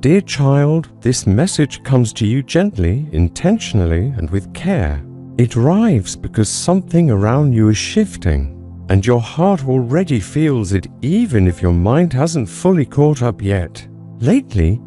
Dear child, this message comes to you gently, intentionally, and with care. It arrives because something around you is shifting, and your heart already feels it even if your mind hasn't fully caught up yet. Lately,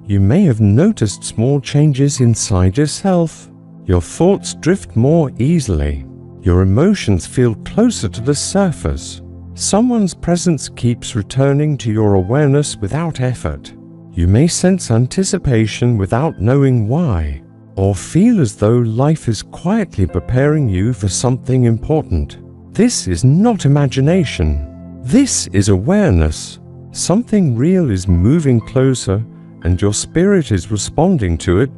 you may have noticed small changes inside yourself. Your thoughts drift more easily. Your emotions feel closer to the surface. Someone's presence keeps returning to your awareness without effort. You may sense anticipation without knowing why, or feel as though life is quietly preparing you for something important. This is not imagination. This is awareness. Something real is moving closer, and your spirit is responding to it.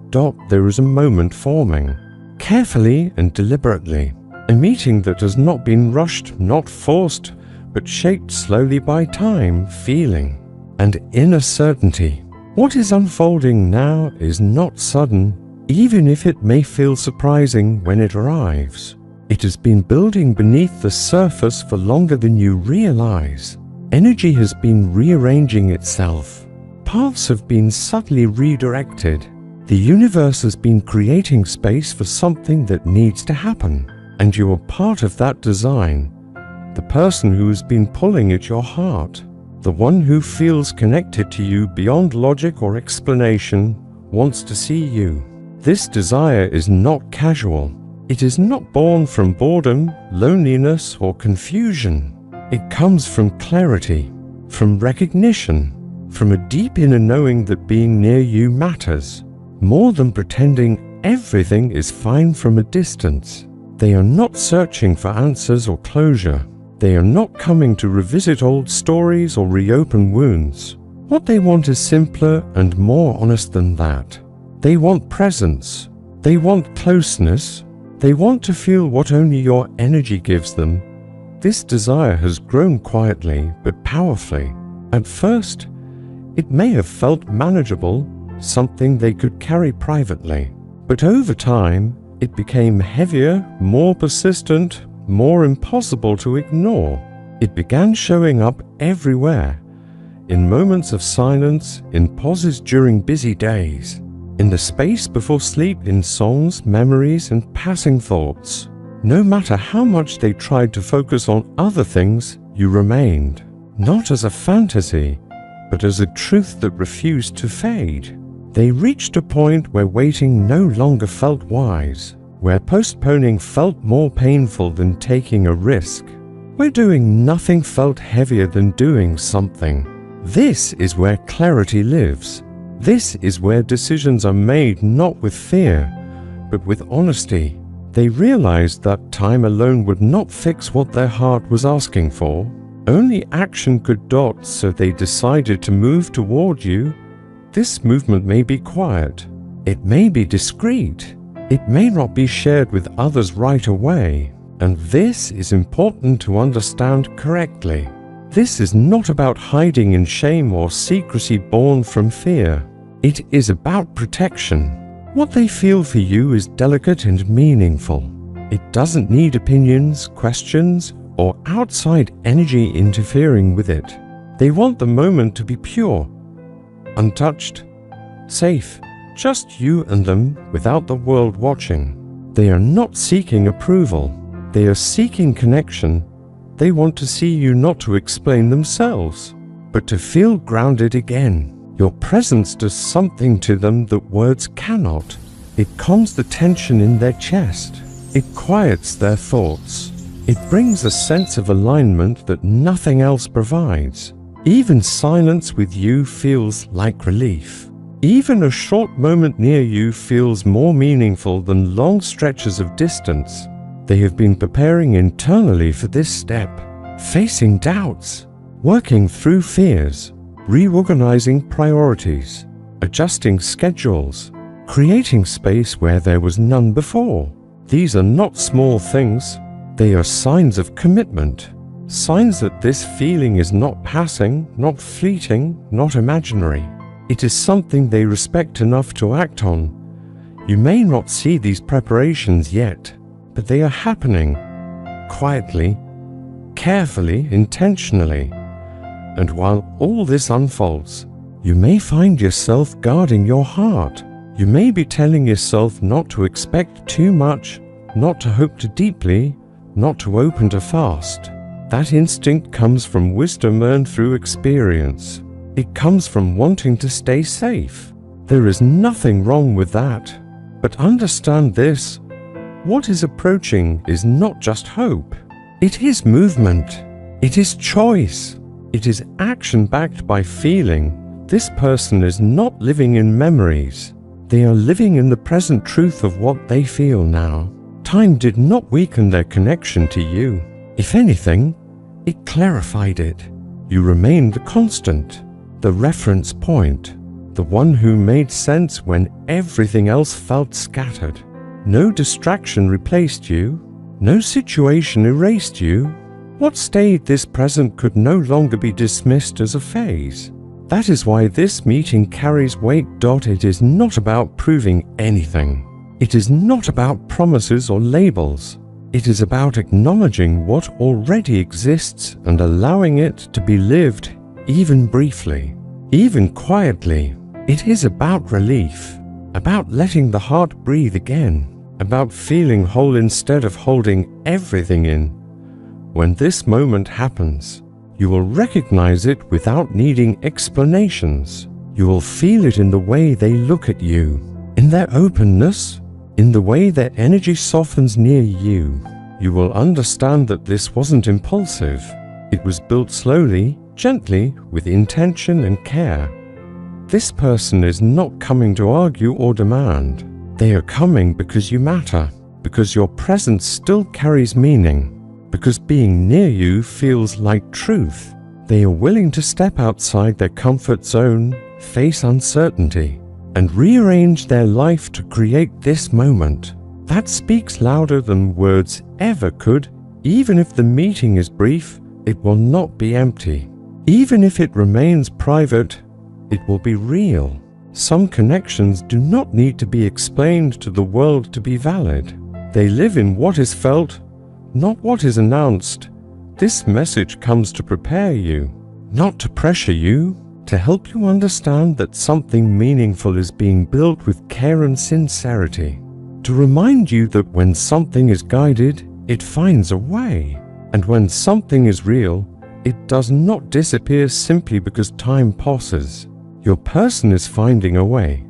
There is a moment forming, carefully and deliberately. A meeting that has not been rushed, not forced, but shaped slowly by time, feeling, and inner certainty. What is unfolding now is not sudden, even if it may feel surprising when it arrives. It has been building beneath the surface for longer than you realize. Energy has been rearranging itself. Paths have been subtly redirected. The universe has been creating space for something that needs to happen, and you are part of that design. The person who has been pulling at your heart, the one who feels connected to you beyond logic or explanation, wants to see you. This desire is not casual. It is not born from boredom, loneliness, or confusion. It comes from clarity, from recognition, from a deep inner knowing that being near you matters, more than pretending everything is fine from a distance. They are not searching for answers or closure. They are not coming to revisit old stories or reopen wounds. What they want is simpler and more honest than that. They want presence. They want closeness. They want to feel what only your energy gives them. This desire has grown quietly but powerfully. At first, it may have felt manageable, something they could carry privately. But over time, it became heavier, more persistent, more impossible to ignore. It began showing up everywhere, in moments of silence, in pauses during busy days, in the space before sleep, in songs, memories, and passing thoughts. No matter how much they tried to focus on other things, you remained, not as a fantasy, but as a truth that refused to fade. They reached a point where waiting no longer felt wise, where postponing felt more painful than taking a risk, where doing nothing felt heavier than doing something. This is where clarity lives. This is where decisions are made not with fear, but with honesty. They realized that time alone would not fix what their heart was asking for. Only action could. So they decided to move toward you. This movement may be quiet. It may be discreet. It may not be shared with others right away. And this is important to understand correctly. This is not about hiding in shame or secrecy born from fear. It is about protection. What they feel for you is delicate and meaningful. It doesn't need opinions, questions, or outside energy interfering with it. They want the moment to be pure, untouched, safe, just you and them without the world watching. They are not seeking approval. They are seeking connection. They want to see you not to explain themselves, but to feel grounded again. Your presence does something to them that words cannot. It calms the tension in their chest. It quiets their thoughts. It brings a sense of alignment that nothing else provides. Even silence with you feels like relief. Even a short moment near you feels more meaningful than long stretches of distance. They have been preparing internally for this step, facing doubts, working through fears, reorganizing priorities, adjusting schedules, creating space where there was none before. These are not small things. They are signs of commitment, signs that this feeling is not passing, not fleeting, not imaginary. It is something they respect enough to act on. You may not see these preparations yet, but they are happening, quietly, carefully, intentionally. And while all this unfolds, You may find yourself guarding your heart. You may be telling yourself not to expect too much, not to hope too deeply, not to open too fast. That instinct comes from wisdom earned through experience. It comes from wanting to stay safe. There is nothing wrong with that. But understand this: what is approaching is not just hope. It is movement. It is choice. It is action backed by feeling. This person is not living in memories. They are living in the present truth of what they feel now. Time did not weaken their connection to you. If anything, it clarified it. You remained the constant, the reference point, the one who made sense when everything else felt scattered. No distraction replaced you. No situation erased you. What stayed this present could no longer be dismissed as a phase. That is why this meeting carries weight. It is not about proving anything. It is not about promises or labels. It is about acknowledging what already exists and allowing it to be lived, even briefly, even quietly. It is about relief, about letting the heart breathe again, about feeling whole instead of holding everything in. When this moment happens, you will recognize it without needing explanations. You will feel it in the way they look at you, in their openness, in the way their energy softens near you. You will understand that this wasn't impulsive. It was built slowly, gently, with intention and care. This person is not coming to argue or demand. They are coming because you matter, because your presence still carries meaning, because being near you feels like truth. They are willing to step outside their comfort zone, face uncertainty, and rearrange their life to create this moment. That speaks louder than words ever could. Even if the meeting is brief, it will not be empty. Even if it remains private, it will be real. Some connections do not need to be explained to the world to be valid. They live in what is felt, not what is announced. This message comes to prepare you, not to pressure you, to help you understand that something meaningful is being built with care and sincerity, to remind you that when something is guided, it finds a way, and when something is real, it does not disappear simply because time passes. Your person is finding a way.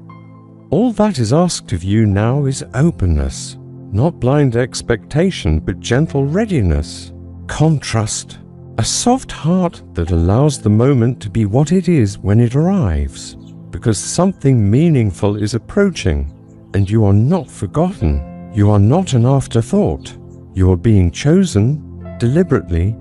All that is asked of you now is openness, not blind expectation, but gentle readiness, contrast, a soft heart that allows the moment to be what it is when it arrives, because something meaningful is approaching, and you are not forgotten. You are not an afterthought. You are being chosen, deliberately,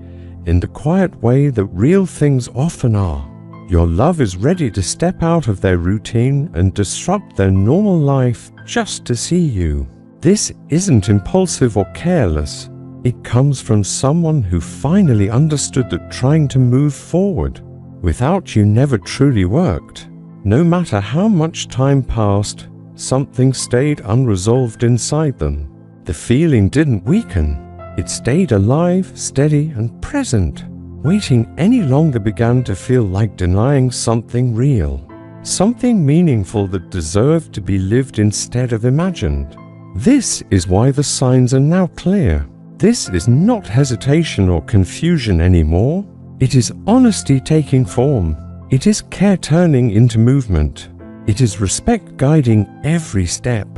in the quiet way that real things often are. Your love is ready to step out of their routine and disrupt their normal life just to see you. This isn't impulsive or careless. It comes from someone who finally understood that trying to move forward without you never truly worked. No matter how much time passed, something stayed unresolved inside them. The feeling didn't weaken. It stayed alive, steady, and present. Waiting any longer began to feel like denying something real, something meaningful that deserved to be lived instead of imagined. This is why the signs are now clear. This is not hesitation or confusion anymore. It is honesty taking form. It is care turning into movement. It is respect guiding every step.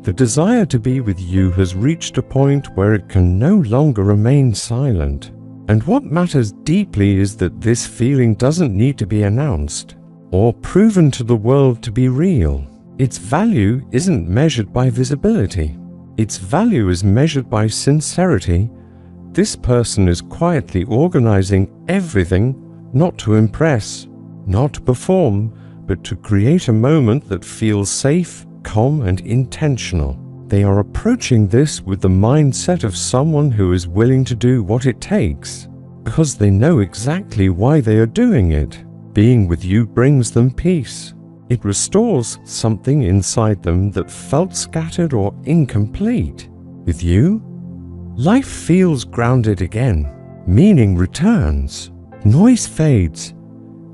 The desire to be with you has reached a point where it can no longer remain silent. And what matters deeply is that this feeling doesn't need to be announced or proven to the world to be real. Its value isn't measured by visibility. Its value is measured by sincerity. This person is quietly organizing everything, not to impress, not to perform, but to create a moment that feels safe, calm, and intentional. They are approaching this with the mindset of someone who is willing to do what it takes, because they know exactly why they are doing it. Being with you brings them peace. It restores something inside them that felt scattered or incomplete. With you, life feels grounded again. Meaning returns. Noise fades.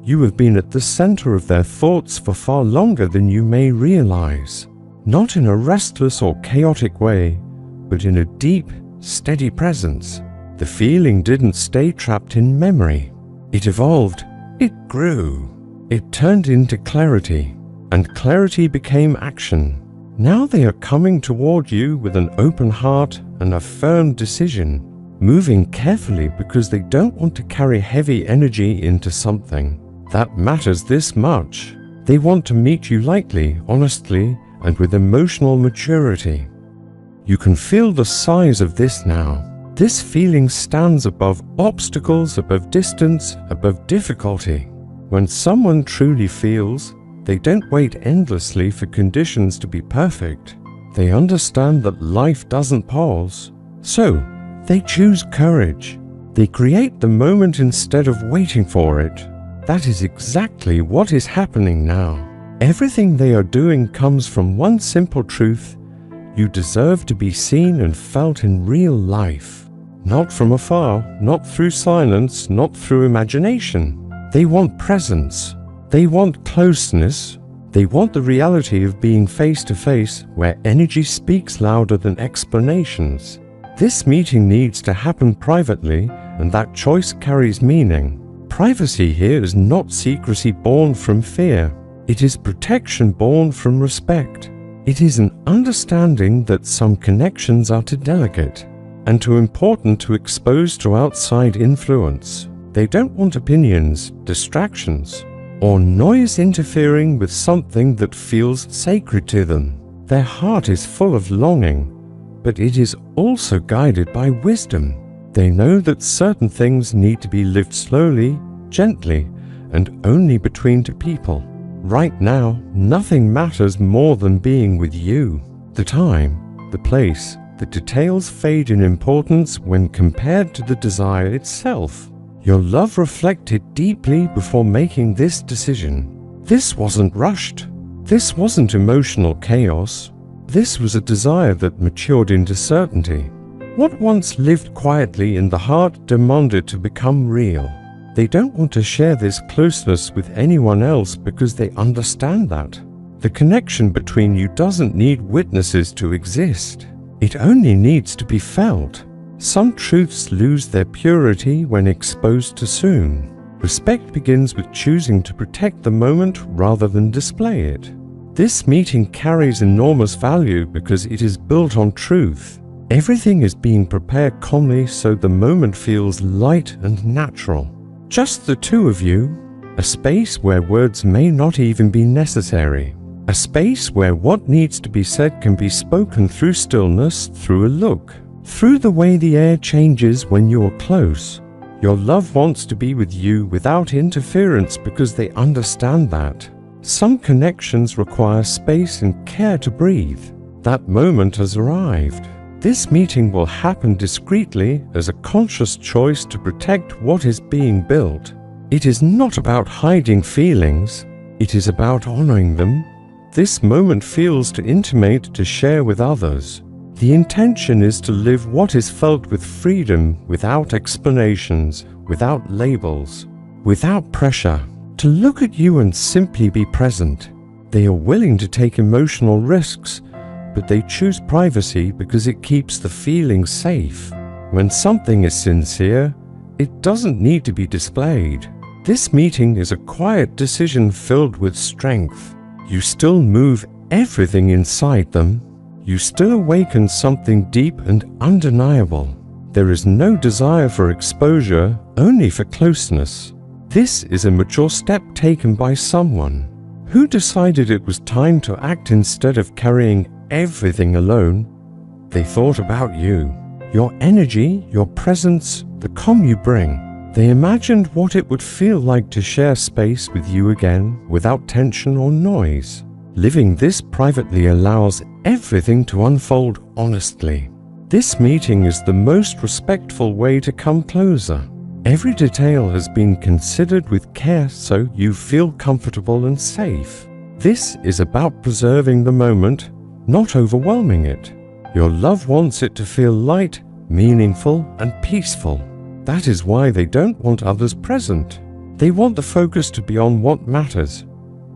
You have been at the center of their thoughts for far longer than you may realize. Not in a restless or chaotic way, but in a deep, steady presence. The feeling didn't stay trapped in memory. It evolved. It grew. It turned into clarity, and clarity became action. Now they are coming toward you with an open heart and a firm decision, moving carefully because they don't want to carry heavy energy into something that matters this much. They want to meet you lightly, honestly, and with emotional maturity. You can feel the size of this now. This feeling stands above obstacles, above distance, above difficulty. When someone truly feels, they don't wait endlessly for conditions to be perfect. They understand that life doesn't pause. So, they choose courage. They create the moment instead of waiting for it. That is exactly what is happening now. Everything they are doing comes from one simple truth: you deserve to be seen and felt in real life. Not from afar, not through silence, not through imagination. They want presence. They want closeness. They want the reality of being face to face, where energy speaks louder than explanations. This meeting needs to happen privately, and that choice carries meaning. Privacy here is not secrecy born from fear. It is protection born from respect. It is an understanding that some connections are too delicate and too important to expose to outside influence. They don't want opinions, distractions, or noise interfering with something that feels sacred to them. Their heart is full of longing, but it is also guided by wisdom. They know that certain things need to be lived slowly, gently, and only between two people. Right now, nothing matters more than being with you. The time, the place, the details fade in importance when compared to the desire itself. Your love reflected deeply before making this decision. This wasn't rushed. This wasn't emotional chaos. This was a desire that matured into certainty. What once lived quietly in the heart demanded to become real. They don't want to share this closeness with anyone else because they understand that the connection between you doesn't need witnesses to exist. It only needs to be felt. Some truths lose their purity when exposed too soon. Respect begins with choosing to protect the moment rather than display it. This meeting carries enormous value because it is built on truth. Everything is being prepared calmly so the moment feels light and natural. Just the two of you, a space where words may not even be necessary. A space where what needs to be said can be spoken through stillness, through a look, through the way the air changes when you're close. Your love wants to be with you without interference because they understand that. Some connections require space and care to breathe. That moment has arrived. This meeting will happen discreetly as a conscious choice to protect what is being built. It is not about hiding feelings. It is about honoring them. This moment feels too intimate to share with others. The intention is to live what is felt with freedom, without explanations, without labels, without pressure. To look at you and simply be present. They are willing to take emotional risks, but they choose privacy because it keeps the feeling safe. When something is sincere, it doesn't need to be displayed. This meeting is a quiet decision filled with strength. You still move everything inside them. You still awaken something deep and undeniable. There is no desire for exposure, only for closeness. This is a mature step taken by someone who decided it was time to act instead of carrying everything alone. They thought about you, your energy, your presence, the calm you bring. They imagined what it would feel like to share space with you again without tension or noise. Living this privately allows everything to unfold honestly. This meeting is the most respectful way to come closer. Every detail has been considered with care so you feel comfortable and safe. This is about preserving the moment, not overwhelming it. Your love wants it to feel light, meaningful, and peaceful. That is why they don't want others present. They want the focus to be on what matters.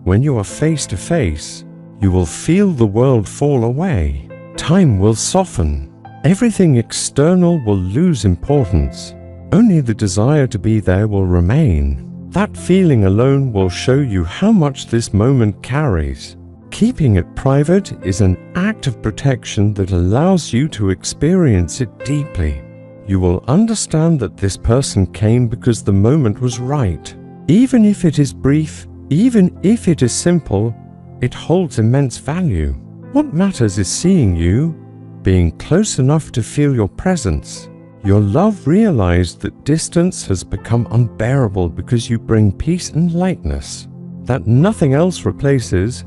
When you are face to face, you will feel the world fall away. Time will soften. Everything external will lose importance. Only the desire to be there will remain. That feeling alone will show you how much this moment carries. Keeping it private is an act of protection that allows you to experience it deeply. You will understand that this person came because the moment was right. Even if it is brief, even if it is simple, it holds immense value. What matters is seeing you, being close enough to feel your presence. Your love realized that distance has become unbearable because you bring peace and lightness that nothing else replaces.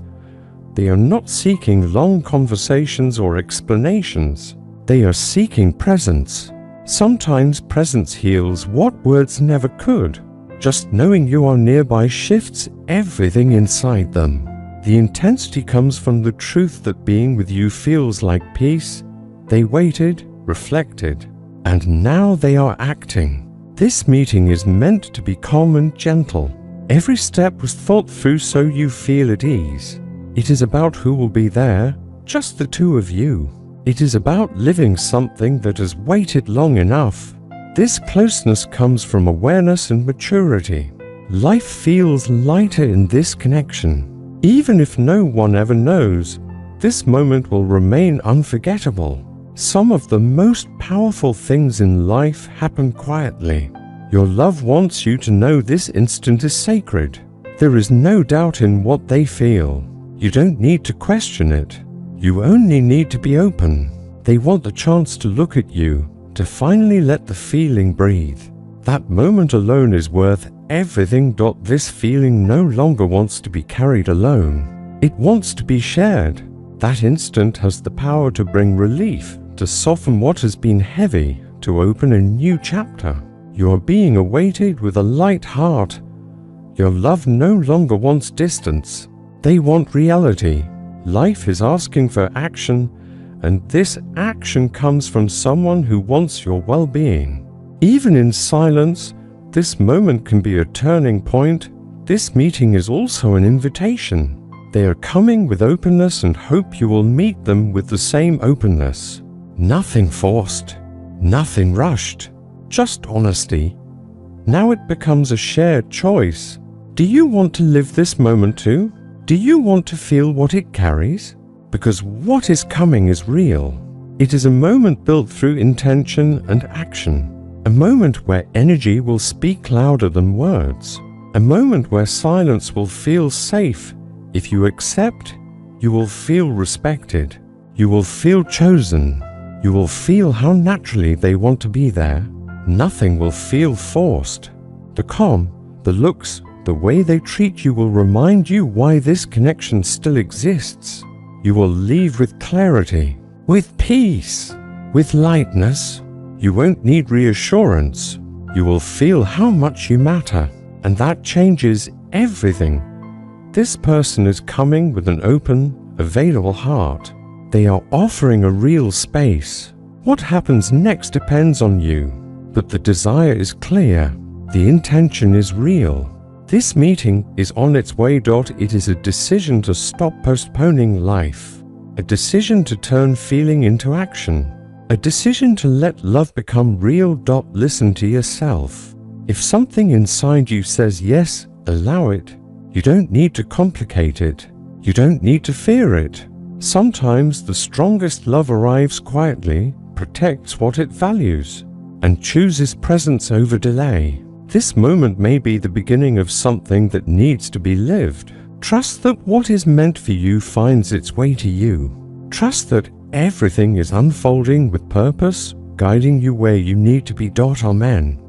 They are not seeking long conversations or explanations. They are seeking presence. Sometimes presence heals what words never could. Just knowing you are nearby shifts everything inside them. The intensity comes from the truth that being with you feels like peace. They waited, reflected, and now they are acting. This meeting is meant to be calm and gentle. Every step was thought through so you feel at ease. It is about who will be there, just the two of you. It is about living something that has waited long enough. This closeness comes from awareness and maturity. Life feels lighter in this connection. Even if no one ever knows, this moment will remain unforgettable. Some of the most powerful things in life happen quietly. Your love wants you to know this instant is sacred. There is no doubt in what they feel. You don't need to question it. You only need to be open. They want the chance to look at you, to finally let the feeling breathe. That moment alone is worth everything. This feeling no longer wants to be carried alone. It wants to be shared. That instant has the power to bring relief, to soften what has been heavy, to open a new chapter. You are being awaited with a light heart. Your love no longer wants distance. They want reality. Life is asking for action, and this action comes from someone who wants your well-being. Even in silence, this moment can be a turning point. This meeting is also an invitation. They are coming with openness and hope you will meet them with the same openness. Nothing forced, nothing rushed, just honesty. Now it becomes a shared choice. Do you want to live this moment too? Do you want to feel what it carries? Because what is coming is real. It is a moment built through intention and action. A moment where energy will speak louder than words. A moment where silence will feel safe. If you accept, you will feel respected. You will feel chosen. You will feel how naturally they want to be there. Nothing will feel forced. The calm, the looks, the way they treat you will remind you why this connection still exists. You will leave with clarity, with peace, with lightness. You won't need reassurance. You will feel how much you matter, and that changes everything. This person is coming with an open, available heart. They are offering a real space. What happens next depends on you, but the desire is clear. The intention is real. This meeting is on its way. It is a decision to stop postponing life, a decision to turn feeling into action, a decision to let love become real. Listen to yourself. If something inside you says yes, allow it. You don't need to complicate it. You don't need to fear it. Sometimes the strongest love arrives quietly, protects what it values, and chooses presence over delay. This moment may be the beginning of something that needs to be lived. Trust that what is meant for you finds its way to you. Trust that everything is unfolding with purpose, guiding you where you need to be. Amen.